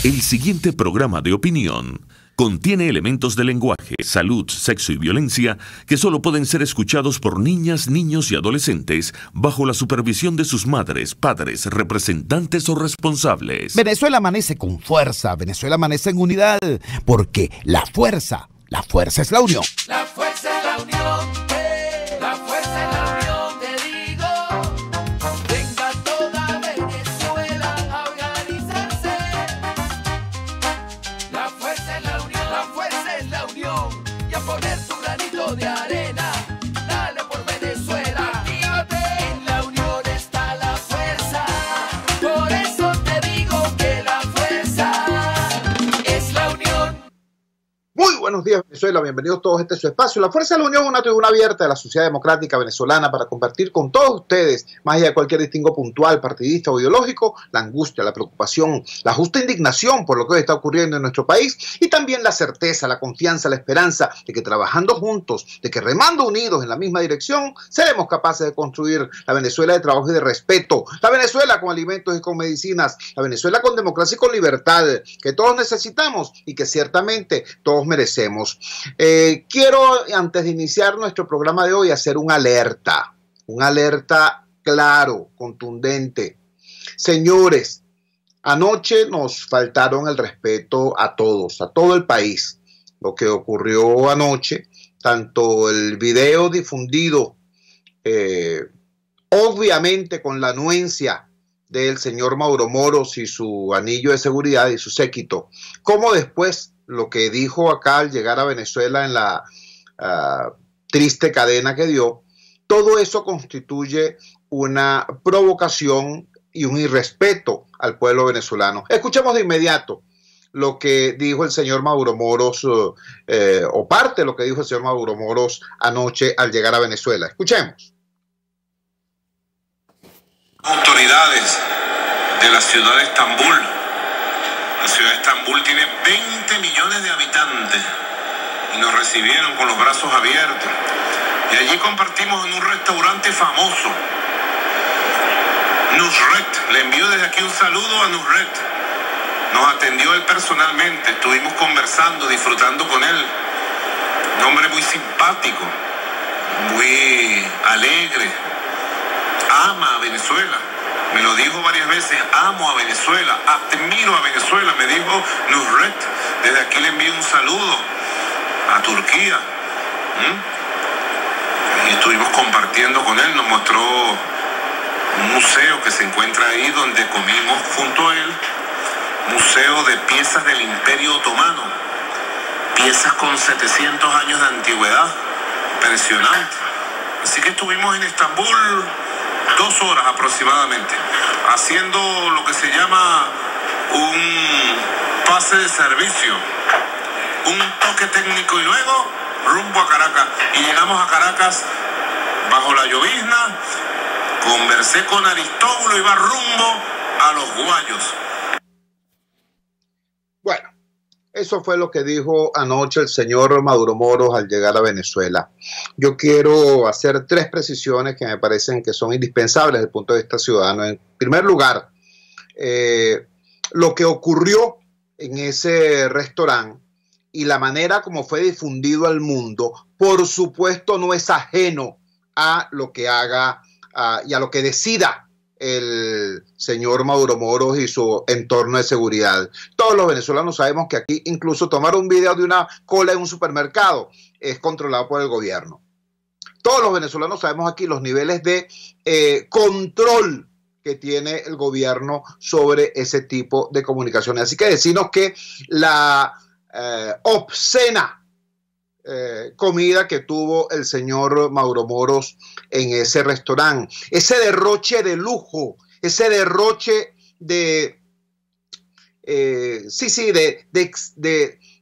El siguiente programa de opinión contiene elementos de lenguaje, salud, sexo y violencia que solo pueden ser escuchados por niñas, niños y adolescentes bajo la supervisión de sus madres, padres, representantes o responsables. Venezuela amanece con fuerza, Venezuela amanece en unidad, porque la fuerza es la unión. La fuerza es la unión. La fuerza es la unión, te digo. Venga toda Venezuela a organizarse. La fuerza es la unión, la fuerza es la unión. Y a poner tu granito de arena. Dale por Venezuela. Actívate. En la unión está la fuerza. Por eso te digo que la fuerza es la unión. Muy buenos días, Venezuela. Bienvenidos todos a este su espacio. La Fuerza de la Unión es una tribuna abierta de la sociedad democrática venezolana para compartir con todos ustedes, más allá de cualquier distingo puntual, partidista o ideológico, la angustia, la preocupación, la justa indignación por lo que hoy está ocurriendo en nuestro país y también la certeza, la confianza, la esperanza de que trabajando juntos, de que remando unidos en la misma dirección, seremos capaces de construir la Venezuela de trabajo y de respeto, la Venezuela con alimentos y con medicinas, la Venezuela con democracia y con libertad, que todos necesitamos y que ciertamente todos merecemos. Quiero, antes de iniciar nuestro programa de hoy, hacer un alerta claro, contundente. Señores, anoche nos faltaron el respeto a todos, a todo el país. Lo que ocurrió anoche, tanto el video difundido, obviamente con la anuencia del señor Mauro Moros y su anillo de seguridad y su séquito, como después lo que dijo acá al llegar a Venezuela en la triste cadena que dio, todo eso constituye una provocación y un irrespeto al pueblo venezolano. Escuchemos de inmediato lo que dijo el señor Mauro Moros, o parte de lo que dijo el señor Mauro Moros anoche al llegar a Venezuela. Escuchemos. Autoridades de la ciudad de Estambul. La ciudad de Estambul tiene 20 millones de habitantes y nos recibieron con los brazos abiertos. Y allí compartimos en un restaurante famoso, Nusret. Le envío desde aquí un saludo a Nusret. Nos atendió él personalmente, estuvimos conversando, disfrutando con él. Un hombre muy simpático, muy alegre, ama a Venezuela. Me lo dijo varias veces, amo a Venezuela, admiro a Venezuela, me dijo Nusret. Desde aquí le envío un saludo a Turquía. Y estuvimos compartiendo con él, nos mostró un museo que se encuentra ahí donde comimos junto a él, museo de piezas del Imperio Otomano, piezas con 700 años de antigüedad, impresionante. Así que estuvimos en Estambul 2 horas aproximadamente, haciendo lo que se llama un pase de servicio, un toque técnico y luego rumbo a Caracas. Y llegamos a Caracas bajo la llovizna, conversé con Aristóbulo y va rumbo a Los Guayos. Bueno, eso fue lo que dijo anoche el señor Mauro Moros al llegar a Venezuela. Yo quiero hacer 3 precisiones que me parecen que son indispensables desde el punto de vista ciudadano. En primer lugar, lo que ocurrió en ese restaurante y la manera como fue difundido al mundo, por supuesto no es ajeno a lo que haga y a lo que decida el señor Mauro Moros y su entorno de seguridad. Todos los venezolanos sabemos que aquí incluso tomar un video de una cola en un supermercado es controlado por el gobierno. Todos los venezolanos sabemos aquí los niveles de control que tiene el gobierno sobre ese tipo de comunicaciones. Así que decimos que la obscena comida que tuvo el señor Mauro Moros en ese restaurante, ese derroche de lujo, ese derroche de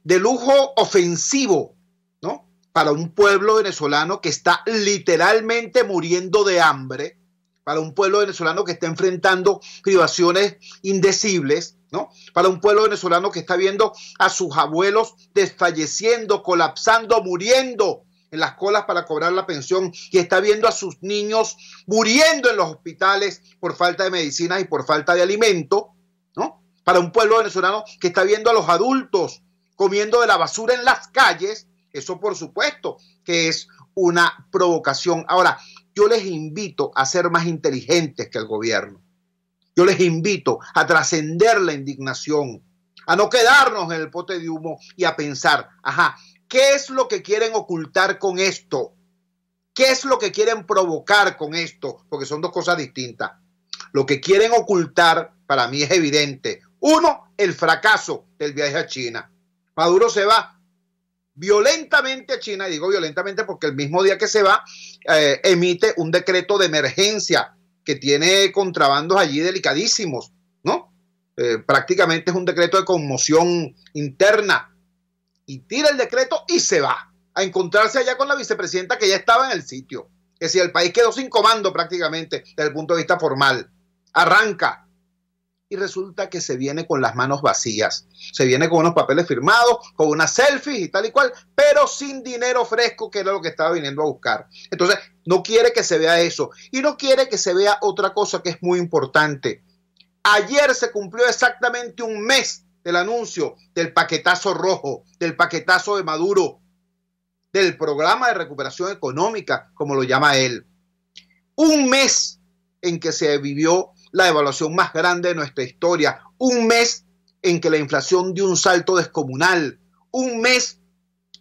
lujo ofensivo, ¿no? Para un pueblo venezolano que está literalmente muriendo de hambre, para un pueblo venezolano que está enfrentando privaciones indecibles, ¿no? Para un pueblo venezolano que está viendo a sus abuelos desfalleciendo, colapsando, muriendo en las colas para cobrar la pensión, y está viendo a sus niños muriendo en los hospitales por falta de medicinas y por falta de alimento, ¿no? para un pueblo venezolano que está viendo a los adultos comiendo de la basura en las calles, eso por supuesto que es una provocación. Ahora, yo les invito a ser más inteligentes que el gobierno. Yo les invito a trascender la indignación, a no quedarnos en el pote de humo y a pensar, ajá, ¿qué es lo que quieren ocultar con esto? ¿Qué es lo que quieren provocar con esto? Porque son dos cosas distintas. Lo que quieren ocultar para mí es evidente. Uno, el fracaso del viaje a China. Maduro se va violentamente a China, y digo violentamente porque el mismo día que se va, emite un decreto de emergencia que tiene contrabandos allí delicadísimos, ¿no? Prácticamente es un decreto de conmoción interna, y tira el decreto y se va a encontrarse allá con la vicepresidenta que ya estaba en el sitio. Es decir, el país quedó sin comando prácticamente desde el punto de vista formal. Arranca y resulta que se viene con las manos vacías. Se viene con unos papeles firmados, con unas selfies y tal y cual, pero sin dinero fresco, que era lo que estaba viniendo a buscar. Entonces, no quiere que se vea eso. Y no quiere que se vea otra cosa que es muy importante. Ayer se cumplió exactamente un mes del anuncio del paquetazo rojo, del paquetazo de Maduro, del programa de recuperación económica, como lo llama él. Un mes en que se vivió la devaluación más grande de nuestra historia, un mes en que la inflación dio un salto descomunal, un mes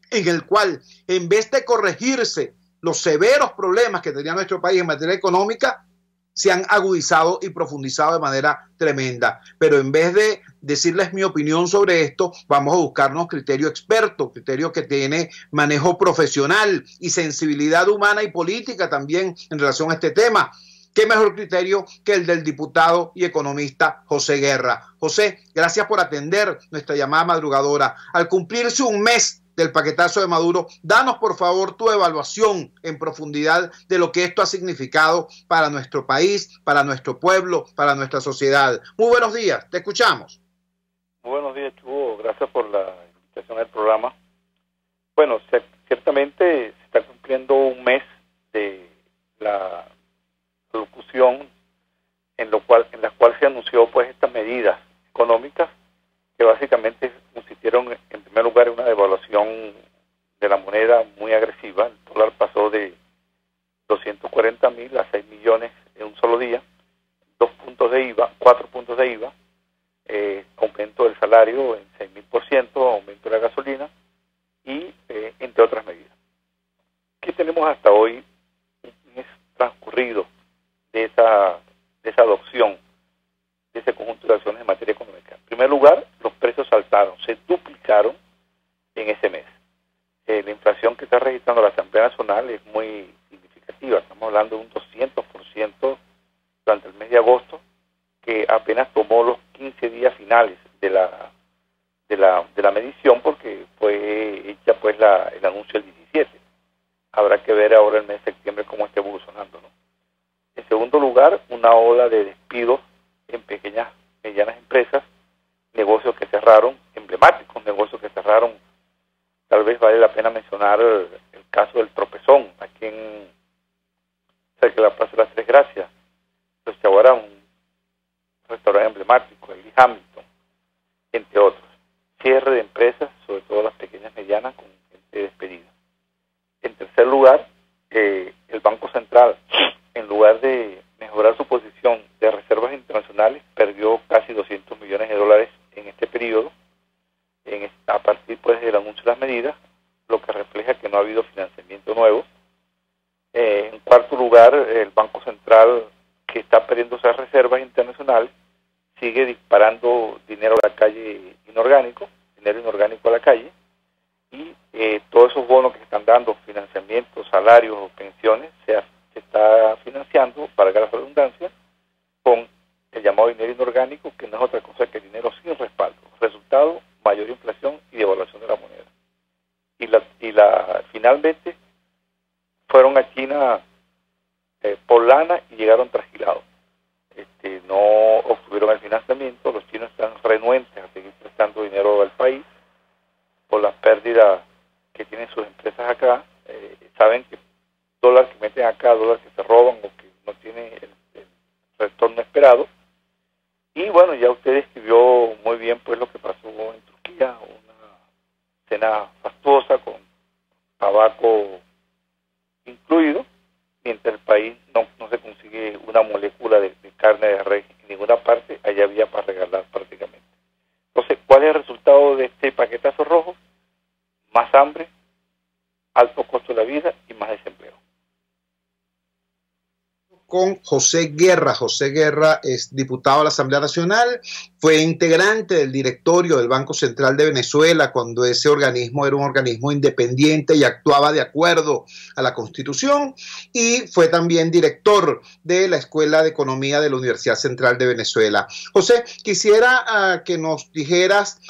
en el cual, en vez de corregirse los severos problemas que tenía nuestro país en materia económica, se han agudizado y profundizado de manera tremenda. Pero en vez de decirles mi opinión sobre esto, vamos a buscarnos criterio experto, criterio que tiene manejo profesional y sensibilidad humana y política también en relación a este tema. ¿Qué mejor criterio que el del diputado y economista José Guerra? José, gracias por atender nuestra llamada madrugadora. Al cumplirse un mes del paquetazo de Maduro, danos por favor tu evaluación en profundidad de lo que esto ha significado para nuestro país, para nuestro pueblo, para nuestra sociedad. Muy buenos días, te escuchamos. Muy buenos días, Chugo. Gracias por la invitación al programa. Bueno, ciertamente se está cumpliendo un mes de la locución en la cual se anunció pues estas medidas económicas que básicamente consistieron en primer lugar en una devaluación de la moneda muy agresiva. El dólar pasó de 240.000 a 6 millones en un solo día, 4 puntos de IVA, aumento del salario en 6.000%, aumento de la gasolina y entre otras medidas. ¿Qué tenemos hasta hoy? Un mes transcurrido de esa adopción de ese conjunto de acciones en materia económica. En primer lugar, los precios saltaron, se duplicaron en ese mes. La inflación que está registrando la Asamblea Nacional es muy significativa. Estamos hablando de un 200% durante el mes de agosto, que apenas tomó los 15 días finales de la medición, porque fue hecha pues el anuncio el 17. Habrá que ver ahora el mes de septiembre cómo está evolucionando, ¿no? En segundo lugar, una ola de despidos en pequeñas, medianas empresas, negocios que cerraron, emblemáticos negocios que cerraron. Tal vez vale la pena mencionar el caso del Tropezón, aquí cerca de la Plaza de las Tres Gracias. Los Chaguará, un restaurante emblemático, el Hamilton, entre otros. Cierre de empresas, sobre todo las pequeñas y medianas, con gente despedida. En tercer lugar, el Banco Central, en lugar de mejorar su posición de reservas internacionales, perdió casi 200 millones de dólares en este periodo, a partir pues del anuncio de las medidas, lo que refleja que no ha habido financiamiento nuevo. En cuarto lugar, el Banco Central, que está perdiendo esas reservas internacionales, sigue disparando dinero a la calle dinero inorgánico a la calle, y todos esos bonos que se están dando, financiamiento, salarios o pensiones, se está financiando, para la redundancia, con el llamado dinero inorgánico, que no es otra cosa que dinero sin respaldo. Resultado, mayor inflación y devaluación de la moneda. Finalmente fueron a China por lana y llegaron trasquilados. No obtuvieron el financiamiento. Los chinos están renuentes a seguir prestando dinero al país por las pérdidas que tienen sus empresas acá. Saben que dólar que meten acá, dólar que se roban o que no tiene el retorno esperado. Y bueno, ya usted escribió también pues lo que pasó en Turquía, una cena fastuosa con tabaco incluido, mientras el país no se consigue una molécula de carne de res en ninguna parte, allá había para regalar prácticamente. Entonces, ¿cuál es el resultado de este paquetazo rojo? Más hambre, alto costo de la vida y más desempleo. Con José Guerra. José Guerra es diputado a la Asamblea Nacional, fue integrante del directorio del Banco Central de Venezuela cuando ese organismo era un organismo independiente y actuaba de acuerdo a la Constitución, y fue también director de la Escuela de Economía de la Universidad Central de Venezuela. José, quisiera que nos dijeras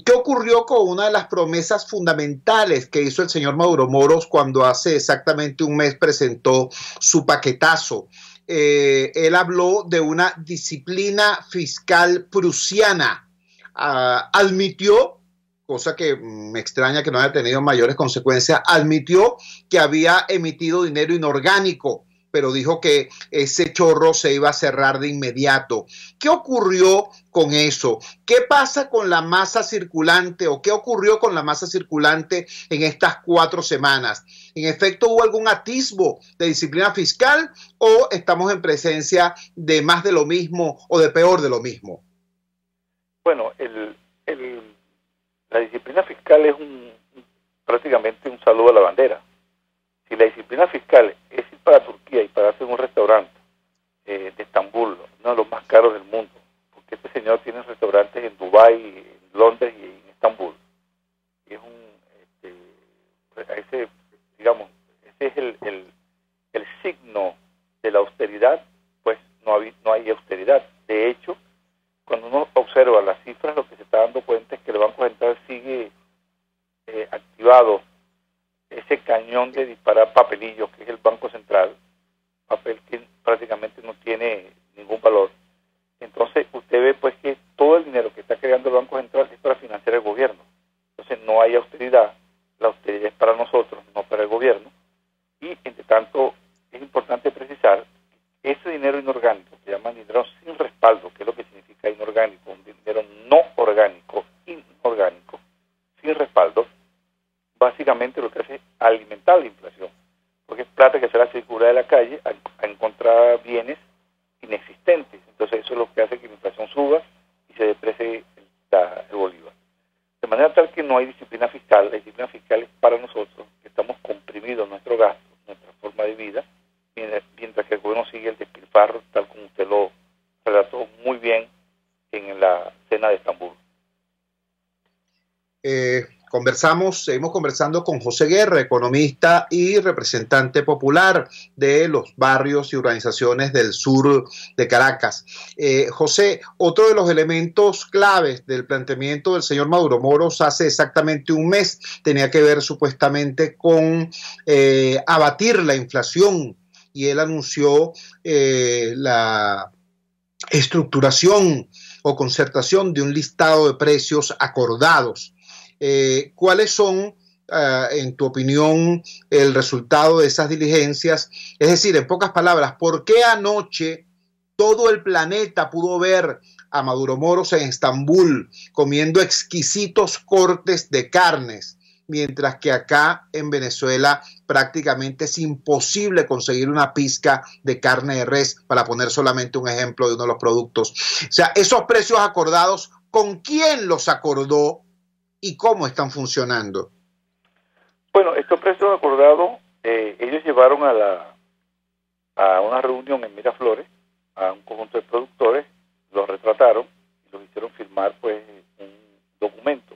¿qué ocurrió con una de las promesas fundamentales que hizo el señor Maduro Moros cuando hace exactamente un mes presentó su paquetazo? Él habló de una disciplina fiscal prusiana. Admitió, cosa que me extraña que no haya tenido mayores consecuencias, admitió que había emitido dinero inorgánico, pero dijo que ese chorro se iba a cerrar de inmediato. ¿Qué ocurrió con eso? ¿Qué pasa con la masa circulante o qué ocurrió con la masa circulante en estas 4 semanas? ¿En efecto hubo algún atisbo de disciplina fiscal o estamos en presencia de más de lo mismo o de peor de lo mismo? Bueno, la disciplina fiscal es prácticamente un saludo a la bandera. Si la disciplina fiscal es ir para Turquía y pararse en un restaurante de Estambul, uno de los más caros del mundo, porque este señor tiene restaurantes en Dubái, en Londres y en Estambul, y es ese es el signo de la austeridad, pues no hay austeridad. De hecho, cuando uno observa las cifras, lo que se está dando cuenta es que el Banco Central sigue activado ese cañón de disparar papelillos que es el Banco Central, papel que prácticamente no tiene ningún valor. Entonces usted ve pues que todo el dinero que está creando el Banco Central es para financiar el gobierno. Entonces no hay austeridad, la austeridad es para nosotros, no para el gobierno. Y entre tanto es importante precisar que ese dinero inorgánico, que llaman dinero sin respaldo, que es lo que significa inorgánico, un dinero no orgánico, inorgánico, sin respaldo, básicamente lo que hace es alimentar la inflación, porque es plata que se la circula de la calle a encontrar bienes inexistentes. Entonces eso es lo que hace que la inflación suba y se deprecie el bolívar. De manera tal que no hay disciplina fiscal. La disciplina fiscal es para nosotros, que estamos comprimidos en nuestro gasto, nuestra forma de vida, mientras que el gobierno sigue el despilfarro, tal como usted lo relató muy bien en la cena de Estambul. Seguimos conversando con José Guerra, economista y representante popular de los barrios y urbanizaciones del sur de Caracas. José, otro de los elementos claves del planteamiento del señor Maduro Moros hace exactamente un mes tenía que ver supuestamente con abatir la inflación, y él anunció la estructuración o concertación de un listado de precios acordados. ¿Cuáles son, en tu opinión, el resultado de esas diligencias? Es decir, en pocas palabras, ¿por qué anoche todo el planeta pudo ver a Maduro Moros en Estambul comiendo exquisitos cortes de carnes, mientras que acá en Venezuela prácticamente es imposible conseguir una pizca de carne de res, para poner solamente un ejemplo de uno de los productos? O sea, esos precios acordados, ¿con quién los acordó y cómo están funcionando? Bueno, estos precios acordados, ellos llevaron a una reunión en Miraflores a un conjunto de productores, los retrataron y los hicieron firmar pues un documento.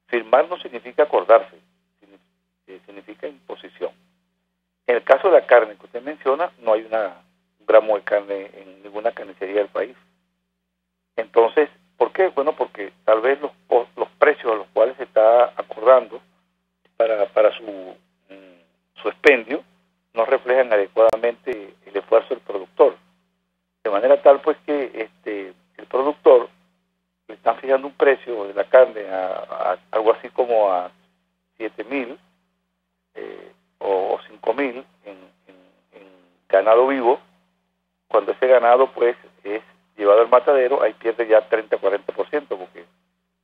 Firmar no significa acordarse, significa imposición. En el caso de la carne que usted menciona, no hay un gramo de carne en ninguna carnicería del país. Entonces, ¿por qué? Bueno, porque tal vez los precios a los cuales se está acordando para su expendio no reflejan adecuadamente el esfuerzo del productor. De manera tal pues que el productor le están fijando un precio de la carne a algo así como a 7.000 o 5.000 en ganado vivo, cuando ese ganado pues es llevado al matadero, ahí pierde ya 30-40%, porque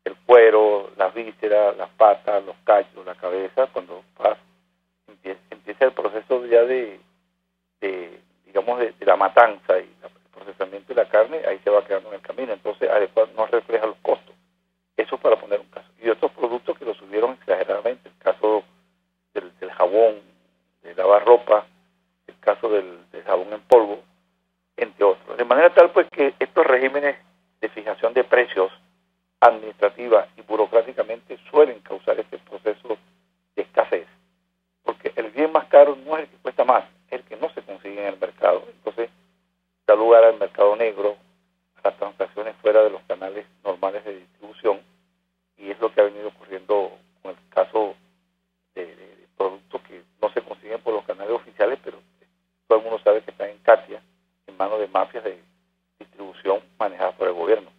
el cuero, las vísceras, las patas, los cachos, la cabeza, cuando empieza el proceso ya de la matanza y el procesamiento de la carne, ahí se va quedando en el camino. Entonces, no refleja los costos. Eso para poner un caso. Y otros productos que lo subieron exageradamente, el caso del jabón, de lavar ropa, el caso del jabón en polvo, entre otros. De manera tal pues que estos regímenes de fijación de precios administrativa y burocráticamente suelen causar este proceso de escasez, porque el bien más caro no es el que cuesta más, es el que no se consigue en el mercado. Entonces da lugar al mercado negro, a las transacciones fuera de los canales normales de distribución, y es lo que ha venido ocurriendo con el caso de productos que no se consiguen por los canales oficiales, pero todo el mundo sabe que están en Katia, en manos de mafias de distribución manejadas por el gobierno.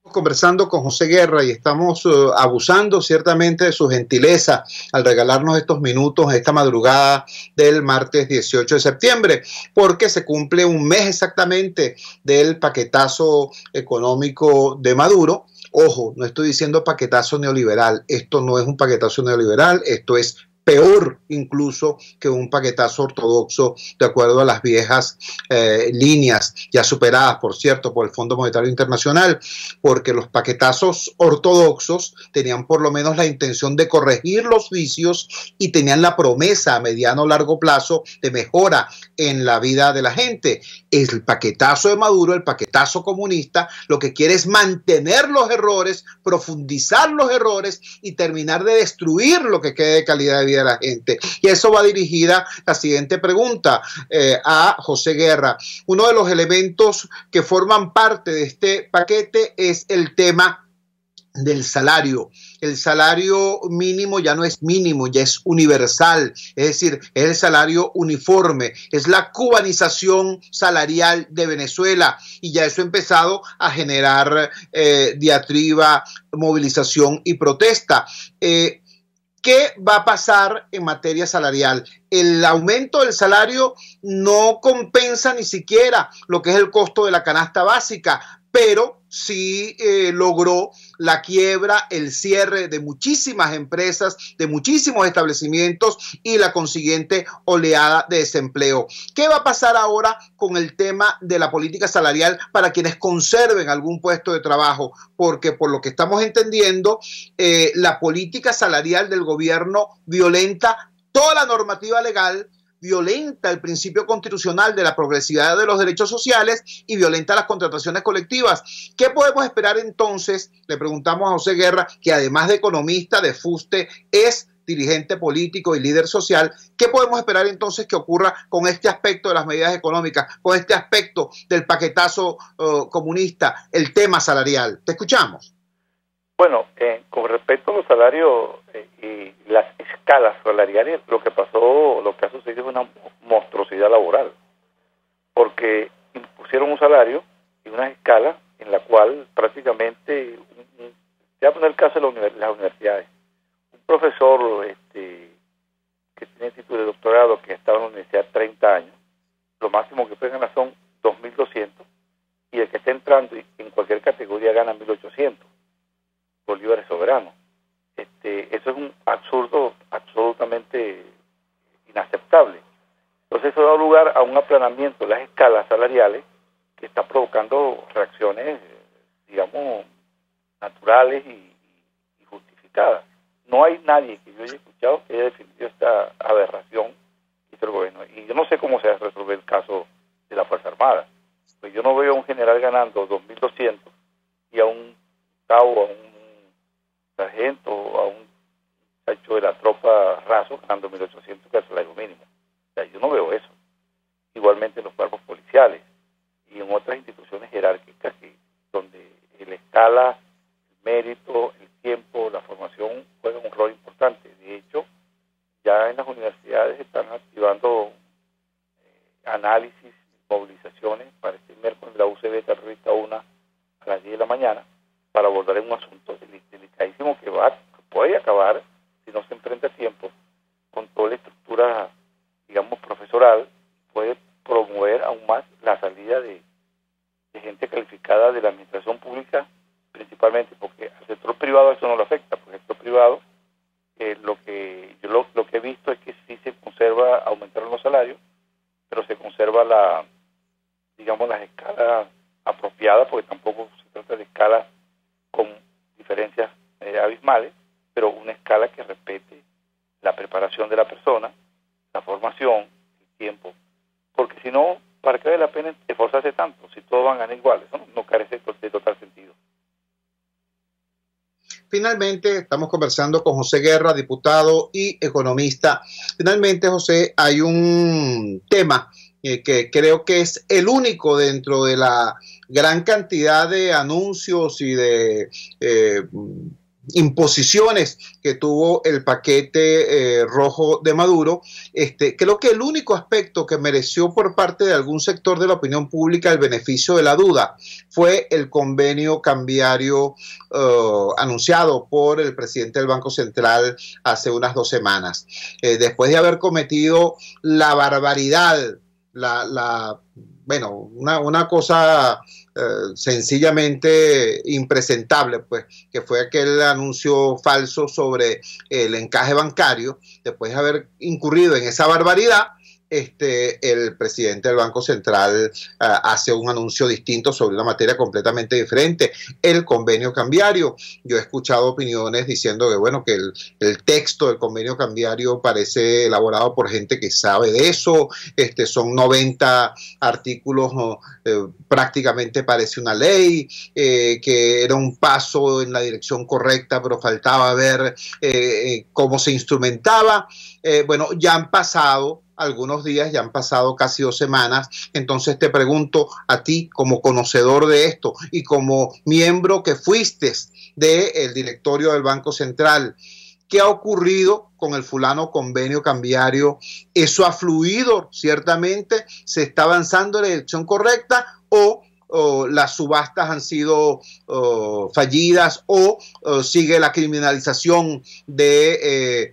Conversando con José Guerra y estamos abusando ciertamente de su gentileza al regalarnos estos minutos esta madrugada del martes 18 de septiembre, porque se cumple un mes exactamente del paquetazo económico de Maduro. Ojo, no estoy diciendo paquetazo neoliberal, esto no es un paquetazo neoliberal, esto es peor incluso que un paquetazo ortodoxo, de acuerdo a las viejas líneas, ya superadas, por cierto, por el Fondo Monetario Internacional, porque los paquetazos ortodoxos tenían por lo menos la intención de corregir los vicios y tenían la promesa a mediano o largo plazo de mejora en la vida de la gente. El paquetazo de Maduro, el paquetazo comunista, lo que quiere es mantener los errores, profundizar los errores y terminar de destruir lo que quede de calidad de vida de la gente. Y eso va dirigida la siguiente pregunta a José Guerra. Uno de los elementos que forman parte de este paquete es el tema del salario. El salario mínimo ya no es mínimo, ya es universal, es decir, es el salario uniforme, es la cubanización salarial de Venezuela, y ya eso ha empezado a generar diatriba, movilización y protesta. ¿Qué va a pasar en materia salarial? El aumento del salario no compensa ni siquiera lo que es el costo de la canasta básica, pero sí logró la quiebra, el cierre de muchísimas empresas, de muchísimos establecimientos y la consiguiente oleada de desempleo. ¿Qué va a pasar ahora con el tema de la política salarial para quienes conserven algún puesto de trabajo? Porque por lo que estamos entendiendo, la política salarial del gobierno violenta toda la normativa legal, violenta el principio constitucional de la progresividad de los derechos sociales y violenta las contrataciones colectivas. ¿Qué podemos esperar entonces? Le preguntamos a José Guerra, que además de economista, de fuste, es dirigente político y líder social. ¿Qué podemos esperar entonces que ocurra con este aspecto de las medidas económicas, con este aspecto del paquetazo comunista, el tema salarial? Te escuchamos. Bueno, con respecto a los salarios y las escalas salariales, lo que ha sucedido es una monstruosidad laboral, porque impusieron un salario y una escala en la cual prácticamente, voy a poner el caso de las universidades, un profesor que tiene título de doctorado, que ha estado en la universidad 30 años, lo máximo que puede ganar son 2.200, y el que está entrando en cualquier categoría gana 1.800. Bolívares soberanos. Eso es un absurdo absolutamente inaceptable. Entonces eso da lugar a un aplanamiento de las escalas salariales que está provocando reacciones, digamos, naturales y justificadas. No hay nadie que yo haya escuchado que haya defendido esta aberración que hizo el gobierno. Y yo no sé cómo se va a resolver el caso de la Fuerza Armada. Pues yo no veo a un general ganando 2.200 y a un cabo, a un sargento, a un muchacho de la tropa raso ganando 1.800, que es el salario mínimo. O sea, yo no veo eso. Igualmente en los cuerpos policiales y en otras instituciones jerárquicas donde la escala, el mérito, el tiempo, la formación juegan un rol importante. De hecho, ya en las universidades están activando análisis, movilizaciones. Para este miércoles la UCB terrorista 1 a las 10 de la mañana para abordar un asunto delicadísimo que puede acabar, si no se enfrenta a tiempo, con toda la estructura, digamos, profesoral, puede promover aún más la salida de gente calificada de la administración pública, principalmente porque al sector privado eso no lo afecta, porque el sector privado lo que he visto es que sí se conserva, aumentaron los salarios, pero se conserva las escalas apropiadas, porque tampoco se trata de escalas con diferencias abismales, pero una escala que respete la preparación de la persona, la formación, el tiempo, porque si no, ¿para qué vale la pena esforzarse tanto si todos van a ganar iguales? No carece de total sentido. Finalmente, estamos conversando con José Guerra, diputado y economista. Finalmente, José, hay un tema que creo que es el único dentro de la gran cantidad de anuncios y de imposiciones que tuvo el paquete rojo de Maduro. Creo que el único aspecto que mereció por parte de algún sector de la opinión pública el beneficio de la duda fue el convenio cambiario anunciado por el presidente del Banco Central hace unas 2 semanas. Después de haber cometido la barbaridad, una cosa sencillamente impresentable, pues, que fue aquel anuncio falso sobre el encaje bancario. Después de haber incurrido en esa barbaridad, el presidente del Banco Central hace un anuncio distinto sobre una materia completamente diferente, el convenio cambiario. Yo he escuchado opiniones diciendo que, bueno, que el texto del convenio cambiario parece elaborado por gente que sabe de eso, son 90 artículos, prácticamente parece una ley, que era un paso en la dirección correcta, pero faltaba ver cómo se instrumentaba. Ya han pasado algunos días, ya han pasado casi 2 semanas, entonces te pregunto a ti como conocedor de esto y como miembro que fuiste del directorio del Banco Central, ¿qué ha ocurrido con el fulano convenio cambiario? ¿Eso ha fluido ciertamente? ¿Se está avanzando en la dirección correcta o las subastas han sido fallidas o sigue la criminalización de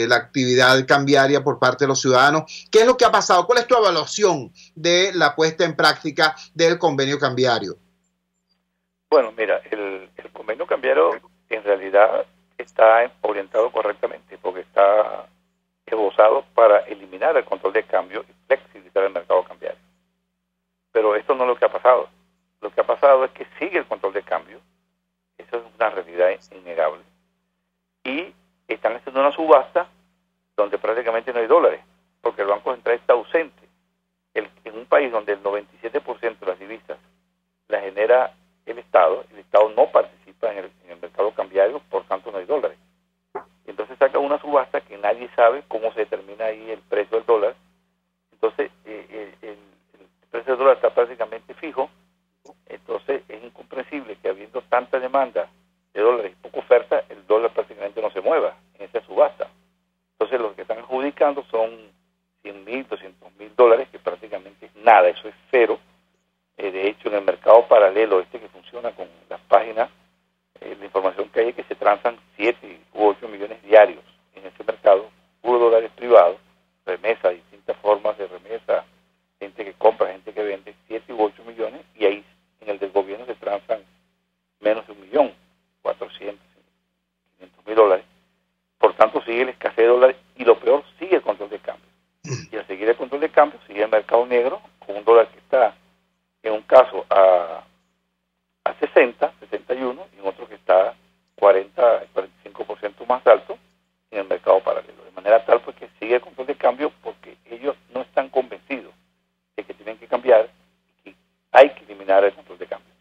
la actividad cambiaria por parte de los ciudadanos? ¿Qué es lo que ha pasado? ¿Cuál es tu evaluación de la puesta en práctica del convenio cambiario? Bueno, mira, el convenio cambiario en realidad está orientado correctamente porque está esbozado para eliminar el control de cambio y flexibilizar el mercado cambiario. Pero esto no es lo que ha pasado. Lo que ha pasado es que sigue el control de cambio, eso es una realidad innegable, y están haciendo una subasta donde prácticamente no hay dólares, porque el Banco Central está ausente. En un país donde el 97% de las divisas las genera el Estado no participa en el mercado cambiario, por tanto no hay dólares. Entonces saca una subasta que nadie sabe cómo se determina ahí el precio del dólar. Entonces el precio del dólar está prácticamente fijo. Entonces es incomprensible que habiendo tanta demanda de dólares y poca oferta, el dólar prácticamente no se mueva en esa subasta. Entonces los que están adjudicando son 100.000, 200.000 dólares, que prácticamente es nada, eso es cero. De hecho, en el mercado paralelo que funciona con las páginas, la información que hay es que se transan 7 u 8 millones diarios en ese mercado, puro dólares privados, remesa, distintas formas de remesa, gente que compra, gente que vende, 7 u 8 millones, y ahí en el del gobierno se transan menos de 1.400.000 dólares. Por tanto, sigue la escasez de dólares y lo peor, sigue el control de cambio. Y al seguir el control de cambio, sigue el mercado negro con un dólar que está, en un caso, a 60, 61, y en otro que está 45% más alto en el mercado paralelo. De manera tal pues que sigue el control de cambio porque ellos no están convencidos de que tienen que cambiar y que hay que eliminar el control de cambio.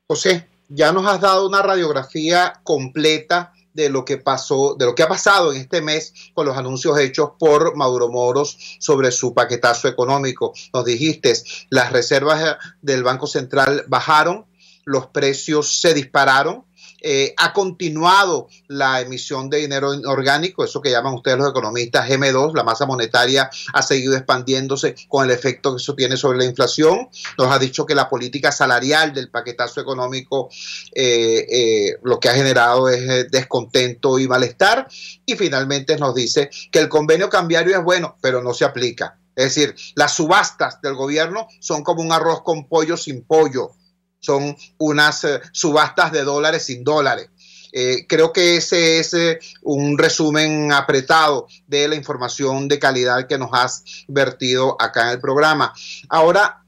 José, ya nos has dado una radiografía completa de lo que pasó, de lo que ha pasado en este mes con los anuncios hechos por Maduro Moros sobre su paquetazo económico. Nos dijiste, las reservas del Banco Central bajaron, los precios se dispararon, ha continuado la emisión de dinero orgánico, eso que llaman ustedes los economistas M2, la masa monetaria ha seguido expandiéndose con el efecto que eso tiene sobre la inflación. Nos ha dicho que la política salarial del paquetazo económico lo que ha generado es descontento y malestar, y finalmente nos dice que el convenio cambiario es bueno, pero no se aplica. Es decir, las subastas del gobierno son como un arroz con pollo sin pollo. Son unas subastas de dólares sin dólares. Creo que ese es un resumen apretado de la información de calidad que nos has vertido acá en el programa. Ahora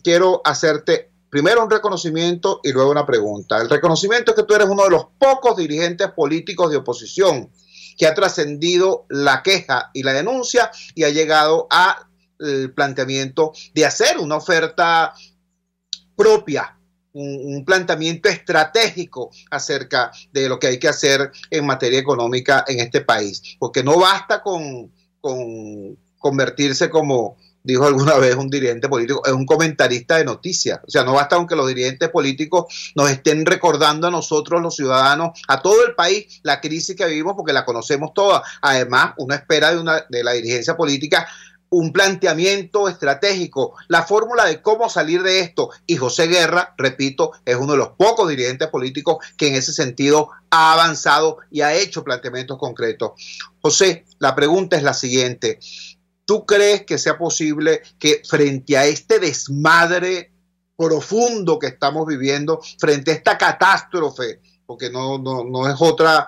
quiero hacerte primero un reconocimiento y luego una pregunta. El reconocimiento es que tú eres uno de los pocos dirigentes políticos de oposición que ha trascendido la queja y la denuncia y ha llegado al planteamiento de hacer una oferta propia, un planteamiento estratégico acerca de lo que hay que hacer en materia económica en este país. Porque no basta con convertirse, como dijo alguna vez un dirigente político, en un comentarista de noticias. O sea, no basta con que los dirigentes políticos nos estén recordando a nosotros, los ciudadanos, a todo el país, la crisis que vivimos, porque la conocemos toda. Además, uno espera de la dirigencia política un planteamiento estratégico, la fórmula de cómo salir de esto. Y José Guerra, repito, es uno de los pocos dirigentes políticos que en ese sentido ha avanzado y ha hecho planteamientos concretos. José, la pregunta es la siguiente. ¿Tú crees que sea posible que frente a este desmadre profundo que estamos viviendo, frente a esta catástrofe, porque no es otra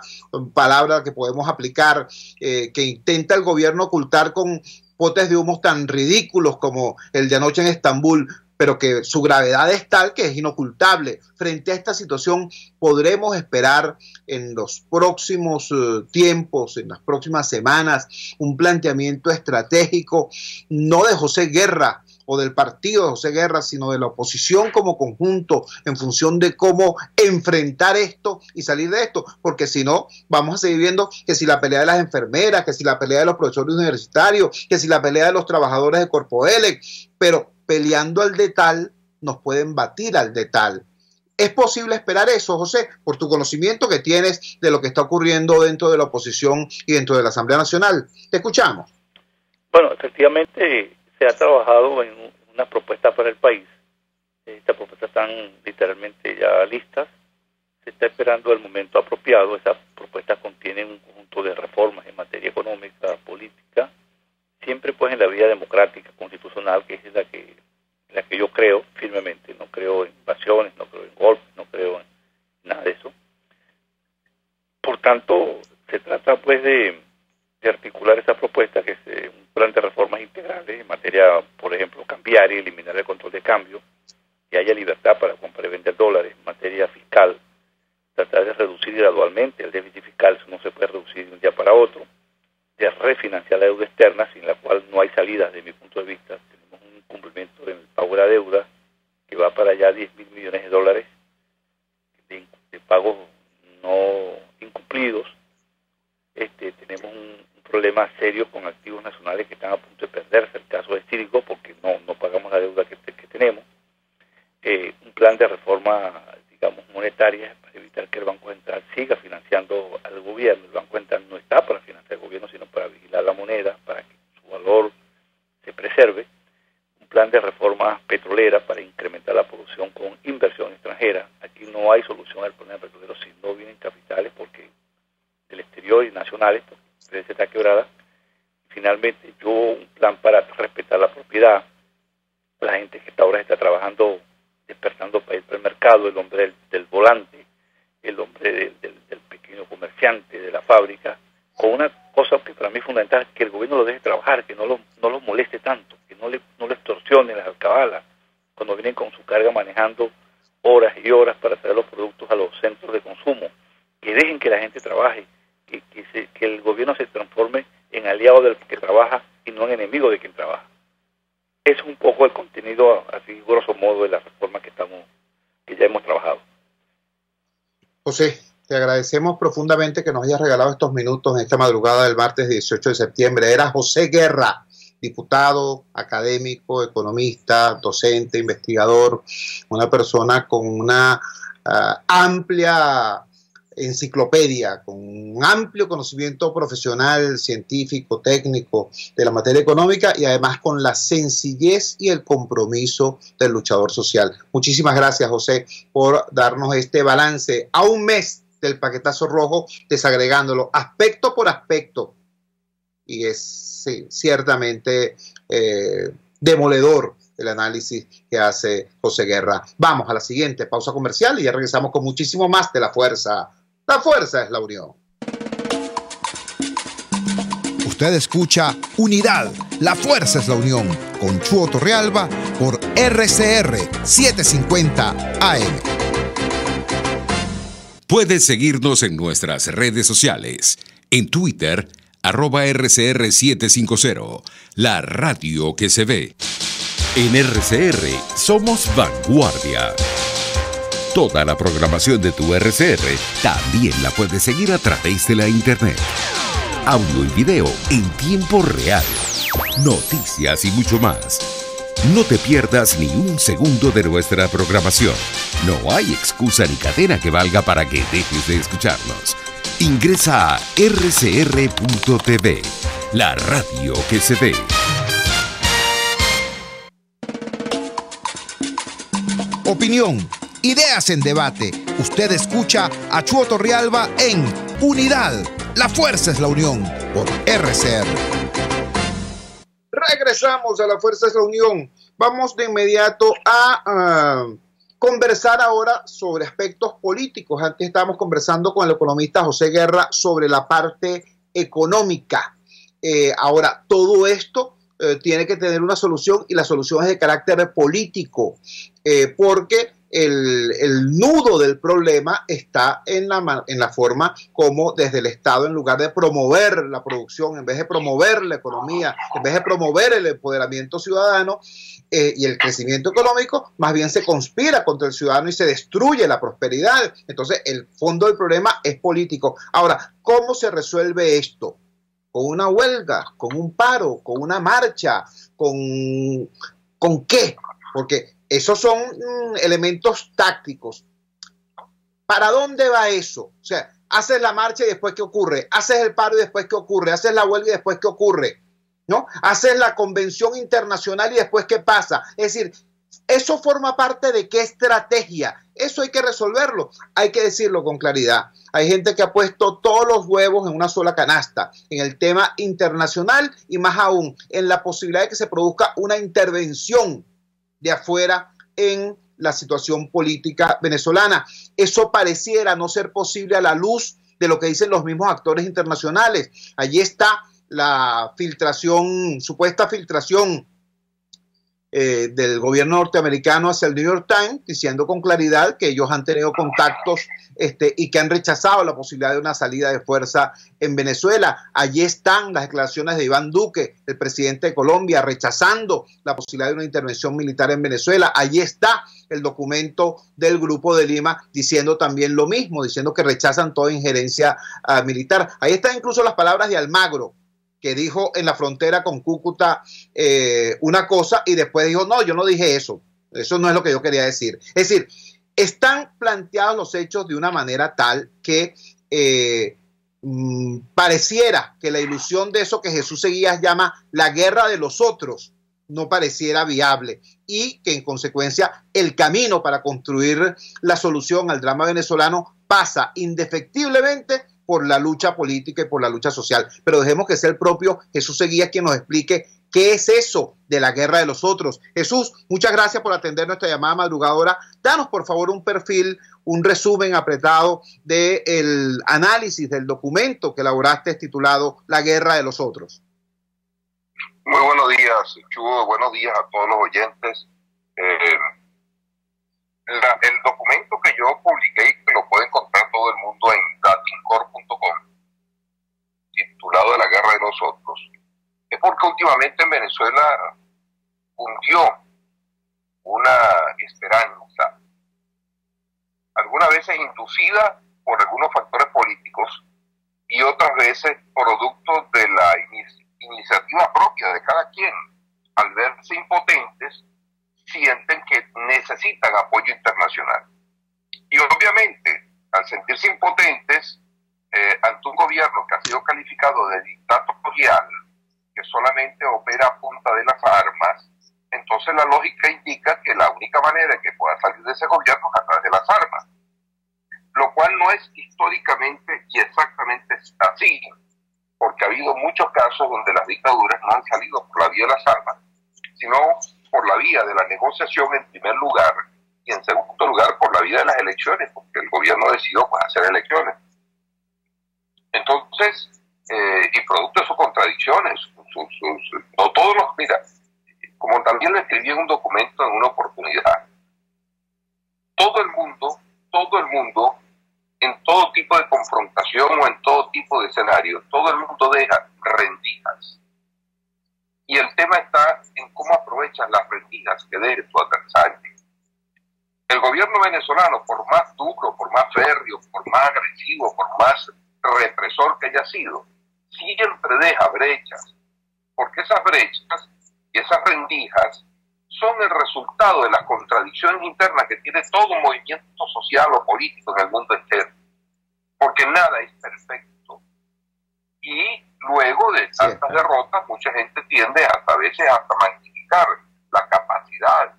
palabra que podemos aplicar, que intenta el gobierno ocultar con potes de humos tan ridículos como el de anoche en Estambul, pero que su gravedad es tal que es inocultable? Frente a esta situación, ¿podremos esperar en los próximos tiempos, en las próximas semanas, un planteamiento estratégico, no de José Guerra o del partido de José Guerra, sino de la oposición como conjunto, en función de cómo enfrentar esto y salir de esto? Porque si no, vamos a seguir viendo que si la pelea de las enfermeras, que si la pelea de los profesores universitarios, que si la pelea de los trabajadores de Corpoelec, pero peleando al detal, nos pueden batir al detal. ¿Es posible esperar eso, José, por tu conocimiento que tienes de lo que está ocurriendo dentro de la oposición y dentro de la Asamblea Nacional? Te escuchamos. Bueno, efectivamente se ha trabajado en una propuesta para el país. Estas propuestas están literalmente ya listas. Se está esperando el momento apropiado. Esas propuestas contienen un conjunto de reformas en materia económica, política, siempre pues en la vía democrática, constitucional, que es la que yo creo firmemente. No creo en invasiones, no creo en golpes, no creo en nada de eso. Por tanto, se trata pues de articular esa propuesta, que es un plan de reformas integrales en materia, por ejemplo, cambiaria, eliminar el control de cambio, que haya libertad para comprar y vender dólares. En materia fiscal, tratar de reducir gradualmente el déficit fiscal. Eso no se puede reducir de un día para otro. De refinanciar la deuda externa, sin la cual no hay salidas desde mi punto de vista. Tenemos un incumplimiento en el pago de la deuda que va para allá 10.000 millones de dólares de pagos no incumplidos. Tenemos un problema serio con activos nacionales que están a punto de perderse. El caso es Círico, porque no pagamos la deuda que tenemos. Un plan de reforma, digamos, monetaria, para evitar que el Banco Central siga financiando al gobierno. El Banco Central no está para financiar al gobierno, sino para vigilar la moneda, para que su valor se preserve. Un plan de reforma petrolera para incrementar la producción con inversión extranjera. Aquí no hay solución al problema petrolero si no vienen capitales, porque del exterior y nacionales, porque se está quebrada. Finalmente, un plan para respetar la propiedad. La gente que ahora está trabajando, despertando para ir para el mercado, el hombre del volante, el hombre del pequeño comerciante, de la fábrica, con una cosa que para mí es fundamental, que el gobierno lo deje trabajar, que no lo moleste tanto, que no le extorsione las alcabalas cuando vienen con su carga manejando horas y horas para traer los productos a los centros de consumo. Que dejen que la gente trabaje, que el gobierno se transforme en aliado del que trabaja y no en enemigo de quien trabaja. Es un poco el contenido, así grosso modo, de la reforma que ya hemos trabajado. José, te agradecemos profundamente que nos hayas regalado estos minutos en esta madrugada del martes 18 de septiembre. Era José Guerra, diputado, académico, economista, docente, investigador, una persona con una amplia enciclopedia, con un amplio conocimiento profesional, científico, técnico de la materia económica, y además con la sencillez y el compromiso del luchador social. Muchísimas gracias, José, por darnos este balance a un mes del paquetazo rojo, desagregándolo aspecto por aspecto. y es sí, ciertamente demoledor el análisis que hace José Guerra. Vamos a la siguiente pausa comercial y ya regresamos con muchísimo más de La Fuerza. La fuerza es la unión. Usted escucha Unidad, la fuerza es la unión, con Chuo Torrealba por RCR 750 AM. Puedes seguirnos en nuestras redes sociales. En Twitter, @RCR750, la radio que se ve. En RCR somos vanguardia. Toda la programación de tu RCR también la puedes seguir a través de la internet. Audio y video en tiempo real, noticias y mucho más. No te pierdas ni un segundo de nuestra programación. No hay excusa ni cadena que valga para que dejes de escucharnos. Ingresa a rcr.tv, la radio que se ve. Opinión, ideas en debate. Usted escucha a Chuo Torrealba en Unidad. La fuerza es la unión por RCR. Regresamos a La Fuerza es la Unión. Vamos de inmediato a conversar ahora sobre aspectos políticos. Antes estábamos conversando con el economista José Guerra sobre la parte económica. Ahora, todo esto tiene que tener una solución y la solución es de carácter político, porque el nudo del problema está en la forma como desde el Estado, en lugar de promover la producción, en vez de promover la economía, en vez de promover el empoderamiento ciudadano y el crecimiento económico, más bien se conspira contra el ciudadano y se destruye la prosperidad. Entonces, el fondo del problema es político. Ahora, ¿cómo se resuelve esto? ¿Con una huelga? ¿Con un paro? ¿Con una marcha? ¿Con qué? Porque esos son elementos tácticos. ¿Para dónde va eso? O sea, haces la marcha y después ¿qué ocurre? Haces el paro y después ¿qué ocurre? Haces la huelga y después ¿qué ocurre? ¿No? Haces la convención internacional y después ¿qué pasa? Es decir, eso forma parte de qué estrategia. Eso hay que resolverlo. Hay que decirlo con claridad. Hay gente que ha puesto todos los huevos en una sola canasta, en el tema internacional y más aún en la posibilidad de que se produzca una intervención de afuera en la situación política venezolana. Eso pareciera no ser posible a la luz de lo que dicen los mismos actores internacionales. Allí está la filtración, supuesta filtración del gobierno norteamericano hacia el New York Times, diciendo con claridad que ellos han tenido contactos y que han rechazado la posibilidad de una salida de fuerza en Venezuela. Allí están las declaraciones de Iván Duque, el presidente de Colombia, rechazando la posibilidad de una intervención militar en Venezuela. Allí está el documento del Grupo de Lima diciendo también lo mismo, diciendo que rechazan toda injerencia militar. Ahí están incluso las palabras de Almagro, que dijo en la frontera con Cúcuta una cosa y después dijo, no, yo no dije eso. Eso no es lo que yo quería decir. Es decir, están planteados los hechos de una manera tal que pareciera que la ilusión de eso que Jesús Seguías llama la guerra de los otros no pareciera viable y que en consecuencia el camino para construir la solución al drama venezolano pasa indefectiblemente por la lucha política y por la lucha social. Pero dejemos que sea el propio Jesús Seguías quien nos explique qué es eso de la guerra de los otros. Jesús, muchas gracias por atender nuestra llamada madrugadora. Danos, por favor, un perfil, un resumen apretado del análisis del documento que elaboraste titulado La guerra de los otros. Muy buenos días, Chugo. Buenos días a todos los oyentes. El documento que yo publiqué y que lo puede encontrar todo el mundo en datincor.com, titulado La guerra de los otros, es porque últimamente en Venezuela hundió una esperanza, algunas veces inducida por algunos factores políticos y otras veces producto de la iniciativa propia de cada quien. Al verse impotentes, sienten que necesitan apoyo internacional. Y obviamente, al sentirse impotentes ante un gobierno que ha sido calificado de dictatorial, que solamente opera a punta de las armas, entonces la lógica indica que la única manera de que pueda salir de ese gobierno es a través de las armas, lo cual no es históricamente y exactamente así. porque ha habido muchos casos donde las dictaduras no han salido por la vía de las armas, sino por la vía de la negociación en primer lugar, y en segundo lugar por la vía de las elecciones, porque el gobierno decidió pues, hacer elecciones. Entonces, y producto de sus contradicciones, no todos los, mira, como también lo escribí en un documento en una oportunidad, todo el mundo, en todo tipo de confrontación o en todo tipo de escenario, todo el mundo deja rendijas. Y el tema está en cómo aprovechas las rendijas que deje tu adversario. El gobierno venezolano, por más duro, por más férreo, por más agresivo, por más represor que haya sido, siempre deja brechas, porque esas brechas y esas rendijas son el resultado de las contradicciones internas que tiene todo movimiento social o político en el mundo entero, porque nada es perfecto. Y luego de tantas derrotas, mucha gente tiende a veces hasta magnificar la capacidad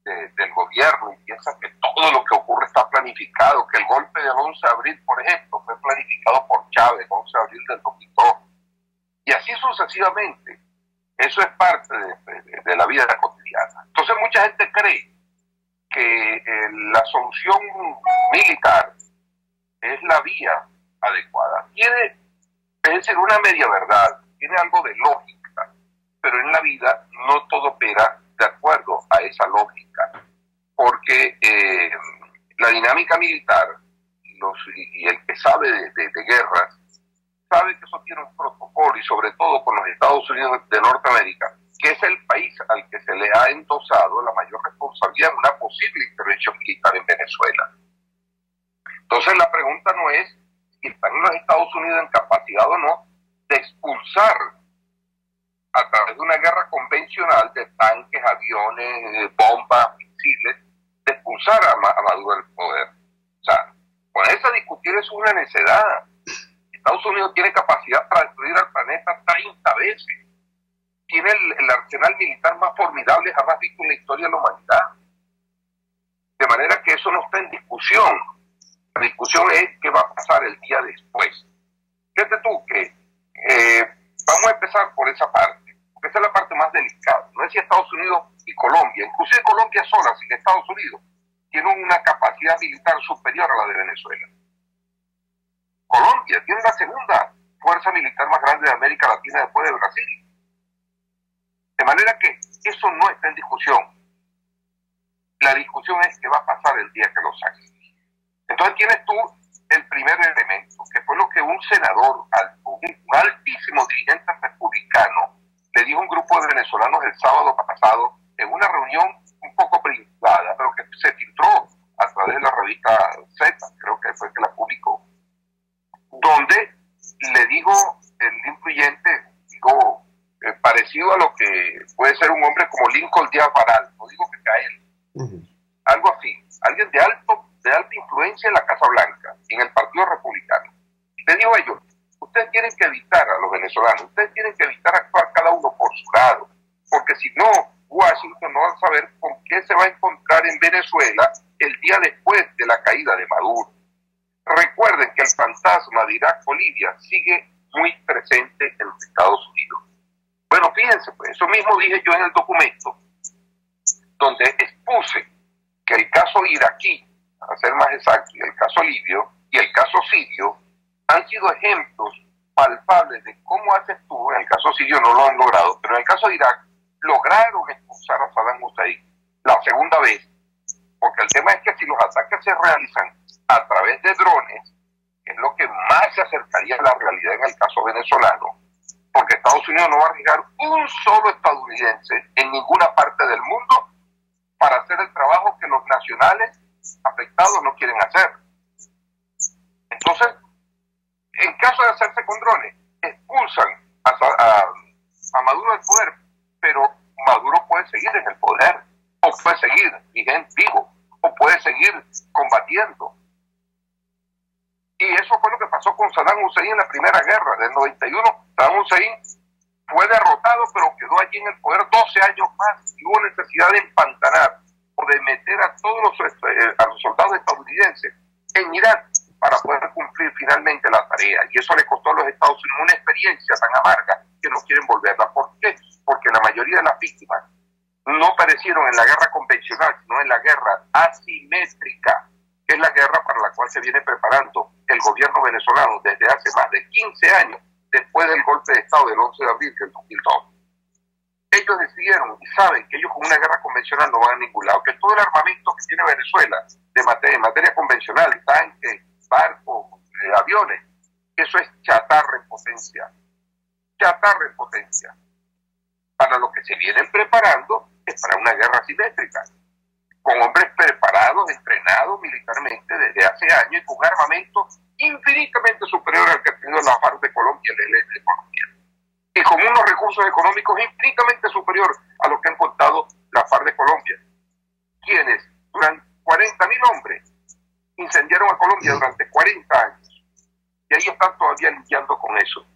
del gobierno y piensa que todo lo que ocurre está planificado, que el golpe del 11 de abril, por ejemplo, fue planificado por Chávez, 11 de abril del 2002, y así sucesivamente. Eso es parte de la vida cotidiana. Entonces mucha gente cree que la solución militar es la vía adecuada. Tiene, es decir, una media verdad, tiene algo de lógica, pero en la vida no todo opera de acuerdo a esa lógica, porque la dinámica militar y el que sabe de guerras sabe que eso tiene un protocolo, y sobre todo con los Estados Unidos de Norteamérica, que es el país al que se le ha endosado la mayor responsabilidad en una posible intervención militar en Venezuela. Entonces la pregunta no es si están los Estados Unidos en capacidad o no de expulsar a través de una guerra convencional de tanques, aviones, bombas, misiles, de expulsar a Maduro del poder. O sea, ponerse a discutir es una necedad. Estados Unidos tiene capacidad para destruir al planeta 30 veces. Tiene el arsenal militar más formidable jamás visto en la historia de la humanidad. De manera que eso no está en discusión. La discusión es qué va a pasar el día después. Fíjate tú que vamos a empezar por esa parte, porque esa es la parte más delicada. No es si Estados Unidos y Colombia, inclusive Colombia sola, sin Estados Unidos, tienen una capacidad militar superior a la de Venezuela. Colombia tiene la segunda fuerza militar más grande de América Latina después de Brasil. De manera que eso no está en discusión. La discusión es qué va a pasar el día que lo saquen. Entonces tienes tú el primer elemento, que fue lo que un senador, un altísimo dirigente republicano, le dijo a un grupo de venezolanos el sábado pasado en una reunión un poco privada, pero que se filtró a través de la revista Z, creo que fue que la publicó, donde le dijo el influyente, digo, parecido a lo que puede ser un hombre como Lincoln Díaz Varal, no digo que sea él, algo así, alguien de alta influencia en la Casa Blanca, en el Partido Republicano. Le digo a ellos, ustedes tienen que evitar a los venezolanos, ustedes tienen que evitar actuar cada uno por su lado, porque si no, Washington no va a saber con qué se va a encontrar en Venezuela el día después de la caída de Maduro. Recuerden que el fantasma de Irak o Libia sigue muy presente en los Estados Unidos. Bueno, fíjense, pues eso mismo dije yo en el documento, donde expuse que el caso iraquí, para ser más exacto, y el caso libio y el caso sirio han sido ejemplos palpables de cómo haces tú. En el caso sirio no lo han logrado, pero en el caso de Irak lograron expulsar a Saddam Hussein la segunda vez, porque el tema es que si los ataques se realizan a través de drones, que es lo que más se acercaría a la realidad en el caso venezolano, porque Estados Unidos no va a arriesgar un solo estadounidense en ninguna parte del mundo para hacer el trabajo que los nacionales afectados no quieren hacer. Entonces, en caso de hacerse con drones, expulsan a Maduro del poder, pero Maduro puede seguir en el poder, o puede seguir vivo, o puede seguir combatiendo. Y eso fue lo que pasó con Saddam Hussein en la primera guerra del 91. Saddam Hussein fue derrotado, pero quedó allí en el poder 12 años más, y hubo necesidad de empantanar o de meter a todos los soldados estadounidenses en Irak para poder cumplir finalmente la tarea. Y eso le costó a los Estados Unidos una experiencia tan amarga que no quieren volverla. ¿Por qué? Porque la mayoría de las víctimas no perecieron en la guerra convencional, sino en la guerra asimétrica, que es la guerra para la cual se viene preparando el gobierno venezolano desde hace más de 15 años, después del golpe de Estado del 11 de abril del 2002. Ellos decidieron y saben que ellos con una guerra convencional no van a ningún lado, que todo el armamento que tiene Venezuela en materia convencional, tanques, barcos, aviones, eso es chatarra en potencia. Chatarra en potencia. Para lo que se vienen preparando es para una guerra asimétrica, con hombres preparados, entrenados militarmente desde hace años y con armamento infinitamente superior al que ha tenido la FARC de Colombia y el ELN de Colombia. Y con unos recursos económicos infinitamente superior a lo que han contado la FARC de Colombia, quienes durante 40.000 hombres incendiaron a Colombia durante 40 años. Y ahí están todavía lidiando con eso.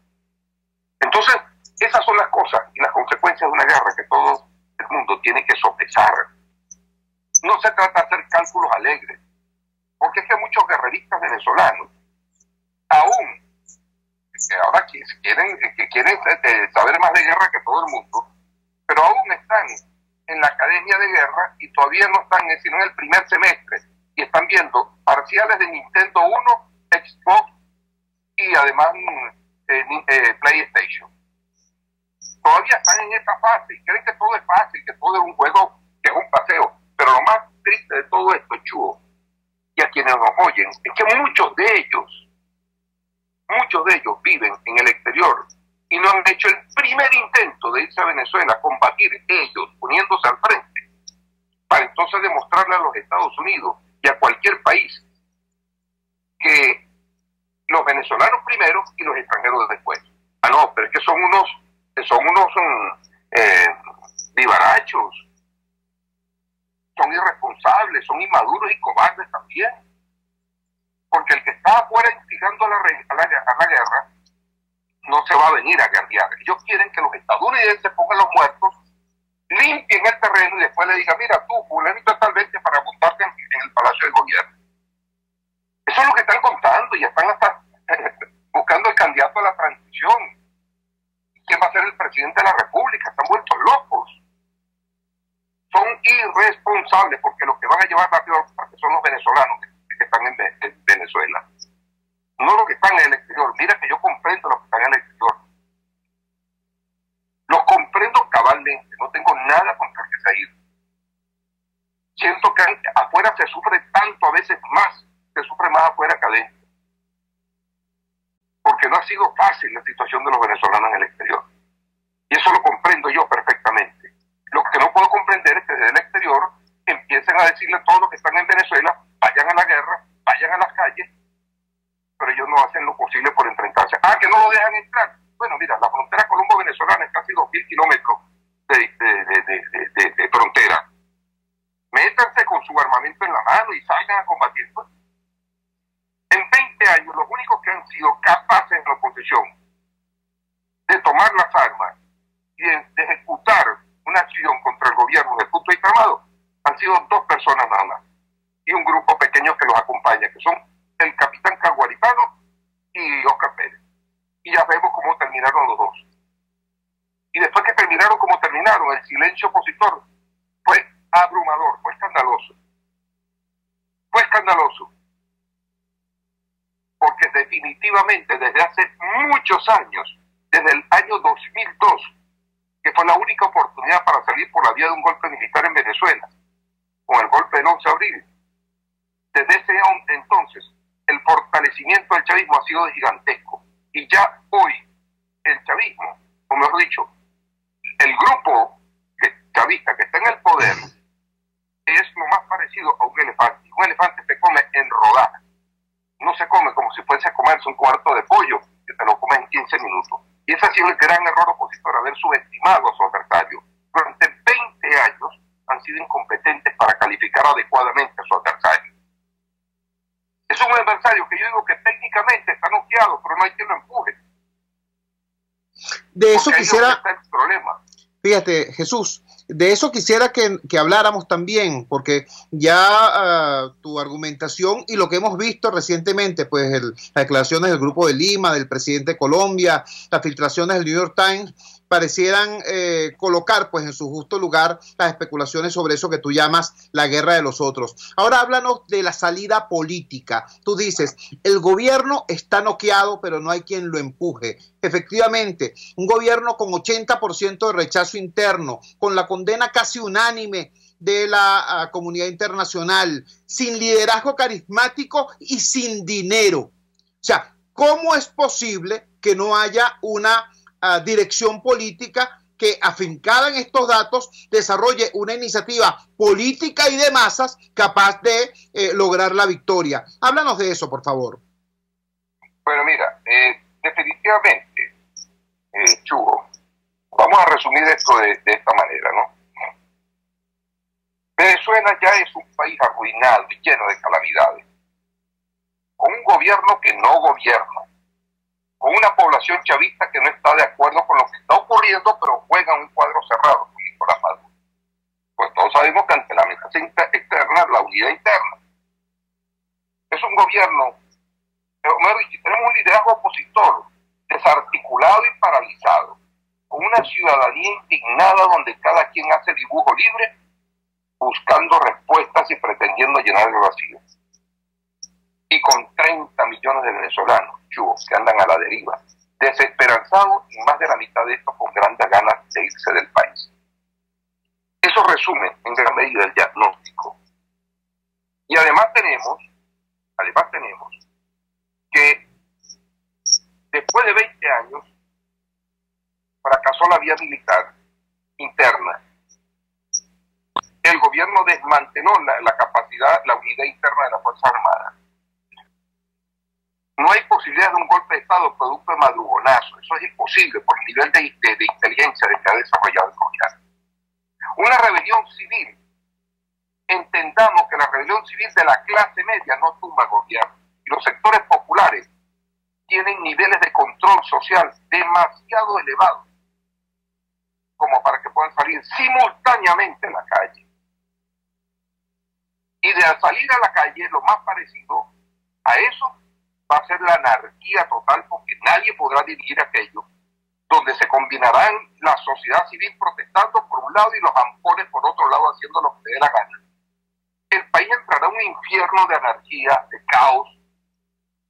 Entonces, esas son las cosas y las consecuencias de una guerra que todo el mundo tiene que sopesar. No se trata de hacer cálculos alegres, porque es que muchos guerreristas venezolanos, aún que ahora quieren saber más de guerra que todo el mundo, pero aún están en la academia de guerra y todavía no están sino en el primer semestre y están viendo parciales de Nintendo 1, Xbox y además PlayStation. Todavía están en esa fase y creen que todo es fácil, que todo es un juego, que es un paseo. Pero lo más triste de todo esto, Chuo, y a quienes nos oyen, es que muchos de ellos viven en el exterior y no han hecho el primer intento de irse a Venezuela a combatir ellos, poniéndose al frente, para entonces demostrarle a los Estados Unidos y a cualquier país que los venezolanos primero y los extranjeros después. Ah, no, pero es que son unos vivarachos, son irresponsables, son inmaduros y cobardes también. Porque el que está afuera instigando a la guerra no se va a venir a guerrear. Ellos quieren que los estadounidenses pongan los muertos, limpien el terreno y después le digan, mira tú, fulanito tal vez para montarte en el Palacio del Gobierno. Eso es lo que están contando y están hasta buscando el candidato a la transición. ¿Quién va a ser el presidente de la República? Están vueltos locos. Son irresponsables porque los que van a llevar rápido al parque son los venezolanos que están en Venezuela. No los que están en el exterior. Mira que yo comprendo los que están en el exterior. Los comprendo cabalmente. No tengo nada contra el que se ha ido. Siento que afuera se sufre tanto, a veces más, se sufre más afuera que adentro. Porque no ha sido fácil la situación de los venezolanos en el exterior. Y eso lo comprendo yo perfectamente. Lo que no puedo comprender es que desde el exterior empiecen a decirle a todos los que están en Venezuela, vayan a la guerra, vayan a las calles, pero ellos no hacen lo posible por enfrentarse. Ah, que no lo dejan entrar. Bueno, mira, la frontera colombo-venezolana es casi 2.000 kilómetros de frontera. Métanse con su armamento en la mano y salgan a combatir. En 20 años, los únicos que han sido capaces en la oposición de tomar las armas y de ejecutar una acción contra el gobierno desde el punto de vista armado han sido 2 personas nada más y un grupo pequeño que los acompaña, que son el capitán Caguaripano y Oscar Pérez. Y ya vemos cómo terminaron los dos. Y después que terminaron como terminaron, el silencio opositor fue abrumador, fue escandaloso. Fue escandaloso. Porque definitivamente desde hace muchos años, desde el año 2002, que fue la única oportunidad para salir por la vía de un golpe militar en Venezuela, con el golpe del 11 de abril, desde ese entonces el fortalecimiento del chavismo ha sido gigantesco. Y ya hoy el chavismo, o mejor dicho, el grupo chavista que está en el poder, es lo más parecido a un elefante. Un elefante se come en rodajas. No se come como si fuese a comerse un cuarto de pollo, que te lo comes en 15 minutos. Y ese ha sido el gran error opositor, haber subestimado a su adversario. Durante 20 años han sido incompetentes para calificar adecuadamente a su adversario. Es un adversario que yo digo que técnicamente está noqueado, pero no hay quien lo empuje. De eso porque quisiera... ahí está el problema. Fíjate, Jesús, de eso quisiera que habláramos también, porque ya tu argumentación y lo que hemos visto recientemente, pues las declaraciones del Grupo de Lima, del presidente de Colombia, las filtraciones del New York Times, parecieran colocar pues en su justo lugar las especulaciones sobre eso que tú llamas la guerra de los otros. Ahora háblanos de la salida política. Tú dices, el gobierno está noqueado, pero no hay quien lo empuje. Efectivamente, un gobierno con 80% de rechazo interno, con la condena casi unánime de la comunidad internacional, sin liderazgo carismático y sin dinero. O sea, ¿cómo es posible que no haya una dirección política que, afincada en estos datos, desarrolle una iniciativa política y de masas capaz de lograr la victoria? Háblanos de eso, por favor. Bueno, mira, definitivamente, Chugo, vamos a resumir esto de esta manera, ¿no? Venezuela ya es un país arruinado y lleno de calamidades, con un gobierno que no gobierna, con una población chavista que no está de acuerdo con lo que está ocurriendo, pero juega un cuadro cerrado con Nicolás Maduro. Pues todos sabemos que ante la amenaza externa, la unidad interna. Es un gobierno, tenemos un liderazgo opositor, desarticulado y paralizado, con una ciudadanía indignada donde cada quien hace dibujo libre, buscando respuestas y pretendiendo llenar el vacío. Y con 30 millones de venezolanos, chubos, que andan a la deriva, desesperanzados, y más de la mitad de estos con grandes ganas de irse del país. Eso resume en gran medida el diagnóstico. Y además tenemos que después de 20 años fracasó la vía militar interna. El gobierno desmanteló la capacidad, la unidad interna de las Fuerzas Armadas. No hay posibilidad de un golpe de Estado producto de madrugonazo. Eso es imposible por el nivel de inteligencia de que ha desarrollado el gobierno. Una rebelión civil. Entendamos que la rebelión civil de la clase media no tumba el gobierno. Y los sectores populares tienen niveles de control social demasiado elevados como para que puedan salir simultáneamente a la calle. Y de salir a la calle, lo más parecido a eso va a ser la anarquía total, porque nadie podrá dirigir aquello, donde se combinarán la sociedad civil protestando por un lado y los ampones por otro lado haciendo lo que le dé la gana. El país entrará en un infierno de anarquía, de caos,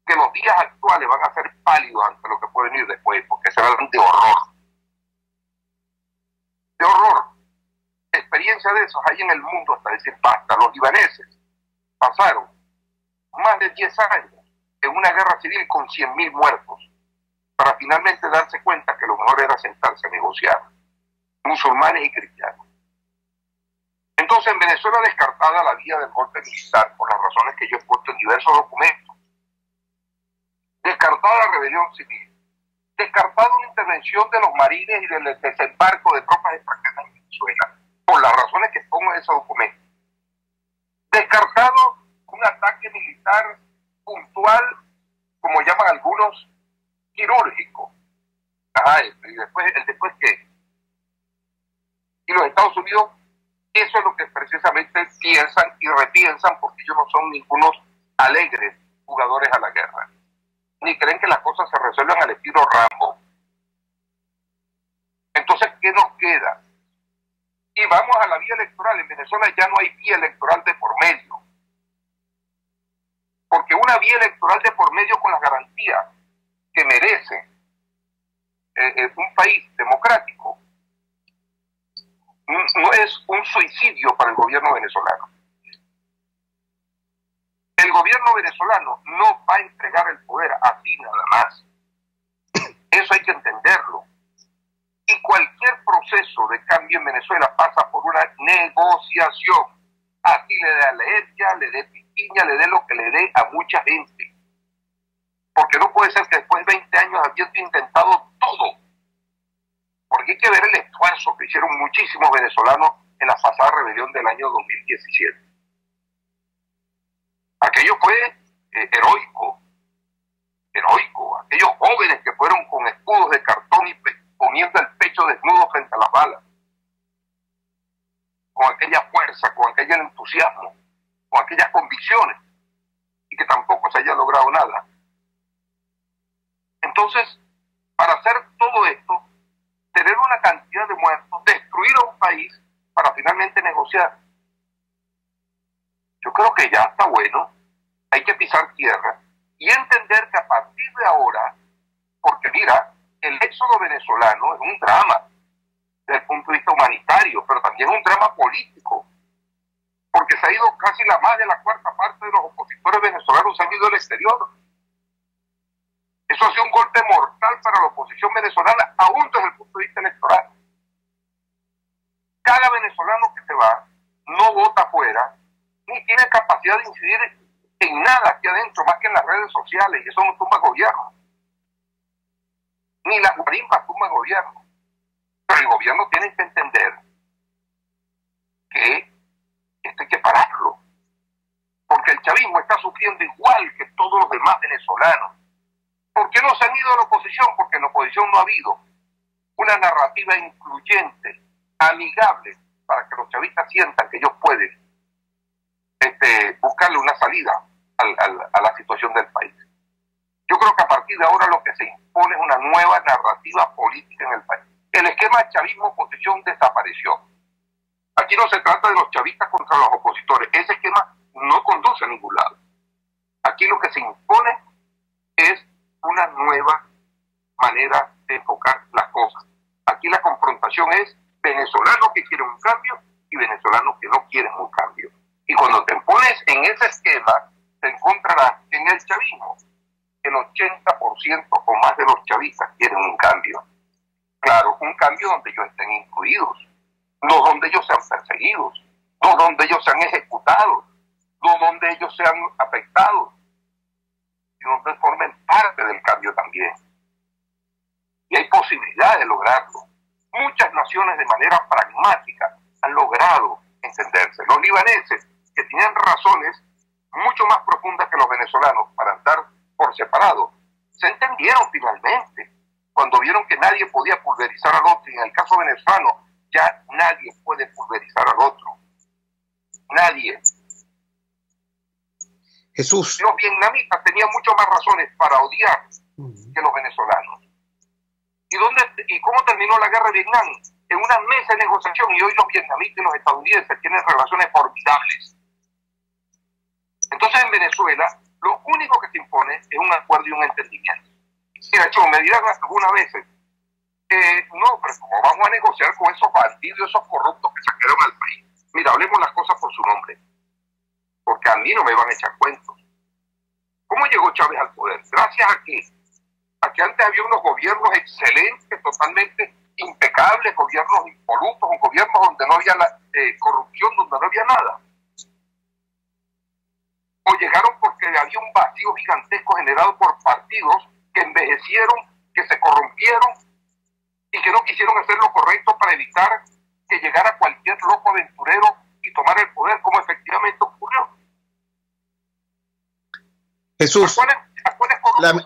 que los días actuales van a ser pálidos ante lo que puede venir después, porque serán de horror. De horror. Experiencia de esos hay en el mundo hasta decir basta. Los libaneses pasaron más de 10 años en una guerra civil con 100.000 muertos para finalmente darse cuenta que lo mejor era sentarse a negociar, musulmanes y cristianos. Entonces en Venezuela descartada la vía del golpe militar por las razones que yo he puesto en diversos documentos, descartada la rebelión civil, descartada una intervención de los marines y del desembarco de tropas extranjeras en Venezuela por las razones que pongo en ese documento, descartado un ataque militar puntual, como llaman algunos, quirúrgico. Y después ¿qué? Y los Estados Unidos, eso es lo que precisamente piensan y repiensan, porque ellos no son ningunos alegres jugadores a la guerra, ni creen que las cosas se resuelvan al estilo Rambo. Entonces, ¿qué nos queda? Y vamos a la vía electoral. En Venezuela ya no hay vía electoral de por medio, porque una vía electoral de por medio con las garantías que merece un país democrático no es un suicidio para el gobierno venezolano. El gobierno venezolano no va a entregar el poder así nada más. Eso hay que entenderlo. Y cualquier proceso de cambio en Venezuela pasa por una negociación. Así le dé alergia, le dé piquiña, le dé lo que le dé a mucha gente. Porque no puede ser que después de 20 años habiendo intentado todo. Porque hay que ver el esfuerzo que hicieron muchísimos venezolanos en la pasada rebelión del año 2017. Aquello fue heroico. Aquellos jóvenes que fueron con escudos de cartón y poniendo el pecho desnudo frente a las balas. con aquella fuerza, con aquel entusiasmo, con aquellas convicciones, y que tampoco se haya logrado nada. Entonces, para hacer todo esto, tener una cantidad de muertos, destruir a un país para finalmente negociar. Yo creo que ya está bueno, hay que pisar tierra y entender que a partir de ahora, porque mira, el éxodo venezolano es un drama desde el punto de vista humanitario, pero también es un drama político, porque se ha ido casi más de la cuarta parte de los opositores venezolanos, se han ido al exterior. Eso ha sido un golpe mortal para la oposición venezolana, aún desde el punto de vista electoral. Cada venezolano que se va no vota afuera, ni tiene capacidad de incidir en nada aquí adentro, más que en las redes sociales, y eso no tumba gobierno. Ni las guarimbas tumba gobierno. Pero el gobierno tiene que entender que esto hay que pararlo. Porque el chavismo está sufriendo igual que todos los demás venezolanos. ¿Por qué no se han ido a la oposición? Porque en la oposición no ha habido una narrativa incluyente, amigable, para que los chavistas sientan que ellos pueden buscarle una salida a la situación del país. Yo creo que a partir de ahora lo que se impone es una nueva narrativa política en el país. El esquema chavismo-oposición desapareció. Aquí no se trata de los chavistas contra los opositores. Ese esquema no conduce a ningún lado. Aquí lo que se impone es una nueva manera de enfocar las cosas. Aquí la confrontación es venezolanos que quieren un cambio y venezolanos que no quieren un cambio. Y cuando te pones en ese esquema, te encontrarás en el chavismo el 80% o más de los chavistas quieren un cambio. Claro, un cambio donde ellos estén incluidos, no donde ellos sean perseguidos, no donde ellos sean ejecutados, no donde ellos sean afectados, sino donde formen parte del cambio también. Y hay posibilidad de lograrlo. Muchas naciones de manera pragmática han logrado entenderse. Los libaneses, que tenían razones mucho más profundas que los venezolanos para andar por separado, se entendieron finalmente cuando vieron que nadie podía pulverizar al otro. Y en el caso venezolano, ya nadie puede pulverizar al otro. Nadie. Jesús. Los vietnamitas tenían mucho más razones para odiar que los venezolanos. ¿Y cómo terminó la guerra de Vietnam? En una mesa de negociación, y hoy los vietnamitas y los estadounidenses tienen relaciones formidables. Entonces en Venezuela, lo único que se impone es un acuerdo y un entendimiento. Mira, Cho, me dirán algunas veces, no, pero ¿cómo vamos a negociar con esos bandidos, esos corruptos que saquearon al país? Mira, hablemos las cosas por su nombre, porque a mí no me van a echar cuentos. ¿Cómo llegó Chávez al poder? Gracias a que antes había unos gobiernos excelentes, totalmente impecables, gobiernos impolutos, un gobierno donde no había corrupción, donde no había nada. O llegaron porque había un vacío gigantesco generado por partidos que envejecieron, que se corrompieron y que no quisieron hacer lo correcto para evitar que llegara cualquier loco aventurero y tomar el poder, como efectivamente ocurrió. Jesús,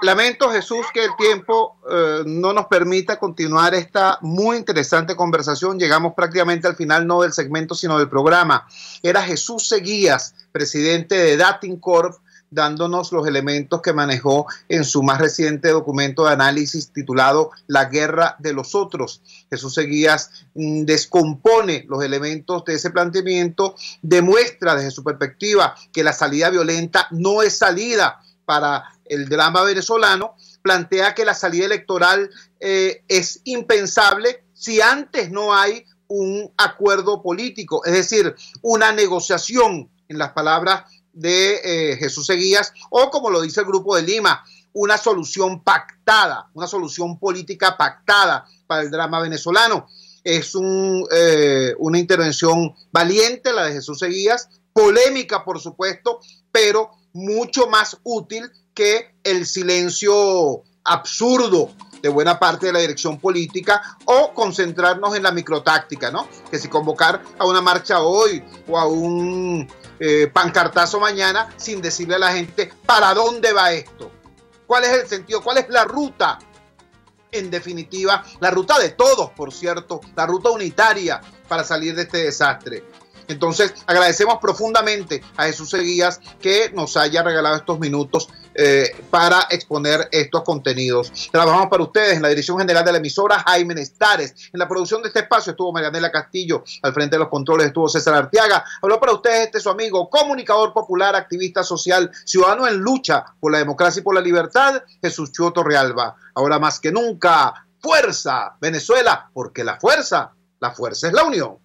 lamento, Jesús, que el tiempo no nos permita continuar esta muy interesante conversación. Llegamos prácticamente al final, no del segmento, sino del programa. Era Jesús Seguías, presidente de Datincorp, dándonos los elementos que manejó en su más reciente documento de análisis titulado La Guerra de los Otros. Jesús Seguías descompone los elementos de ese planteamiento, demuestra desde su perspectiva que la salida violenta no es salida para el drama venezolano, plantea que la salida electoral es impensable si antes no hay un acuerdo político, es decir, una negociación, en las palabras de Jesús Seguías, o como lo dice el Grupo de Lima, una solución pactada, una solución política pactada para el drama venezolano. Es una intervención valiente la de Jesús Seguías, polémica por supuesto, pero mucho más útil que el silencio absurdo de buena parte de la dirección política, o concentrarnos en la microtáctica, ¿no? Que si convocar a una marcha hoy o a un pancartazo mañana sin decirle a la gente para dónde va esto, cuál es el sentido, cuál es la ruta, en definitiva, la ruta de todos, por cierto, la ruta unitaria para salir de este desastre. Entonces, agradecemos profundamente a Jesús Seguías que nos haya regalado estos minutos para exponer estos contenidos. Trabajamos para ustedes en la dirección general de la emisora, Jaime Nestares. En la producción de este espacio estuvo Marianela Castillo, al frente de los controles estuvo César Arteaga. Habló para ustedes su amigo, comunicador popular, activista social, ciudadano en lucha por la democracia y por la libertad, Jesús Chuo Torrealba. Ahora más que nunca, fuerza, Venezuela, porque la fuerza es la unión.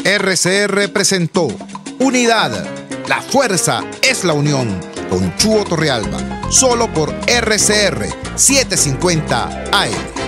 RCR presentó Unidad, la fuerza es la unión, con Chuo Torrealba, solo por RCR 750 AM.